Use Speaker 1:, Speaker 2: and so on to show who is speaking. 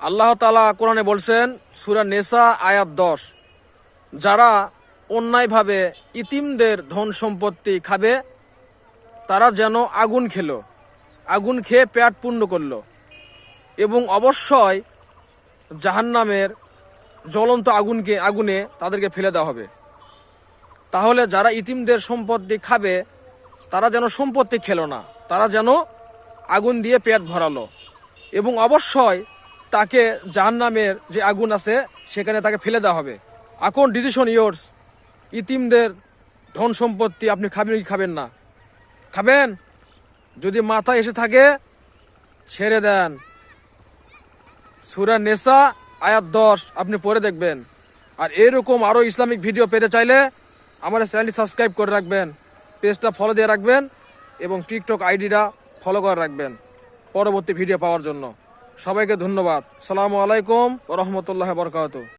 Speaker 1: আল্লাহ তাআলা কোরআনে বলছেন সূরা নেসা আয়াত 10, যারা অন্যায়ভাবে ইতিমদের ধন সম্পত্তি খাবে তারা যেন আগুন খেলো, আগুন খেয়ে পেট পূর্ণ করলো এবং অবশ্যই জাহান্নামের জ্বলন্ত আগুনে তাদেরকে ফেলে দেওয়া হবে। তাহলে যারা ইতিমদের সম্পত্তি খাবে তারা যেন সম্পত্তি খেলো না, তারা যেন আগুন দিয়ে পেট ভরালো এবং অবশ্যই তাকে জাহান্নামের যে আগুন আছে সেখানে তাকে ফেলে দেওয়া হবে। এখন ডিসিশন ইয়োর্স, ইতিমদের ধন সম্পত্তি আপনি খাবেন কি খাবেন না? খাবেন? যদি মাথায় এসে থাকে ছেড়ে দেন। সূরা নেসা আয়াত 10 আপনি পড়ে দেখবেন। আর এরকম আরো ইসলামিক ভিডিও পেতে চাইলে আমাদের চ্যানেলটি সাবস্ক্রাইব করে রাখবেন, পেজটা ফলো দিয়ে রাখবেন এবং টিকটক আইডিটা ফলো করে রাখবেন পরবর্তী ভিডিও পাওয়ার জন্য। সবাইকে ধন্যবাদ। আসসালামু আলাইকুম ওয়া রাহমাতুল্লাহি ওয়া বারাকাতুহু।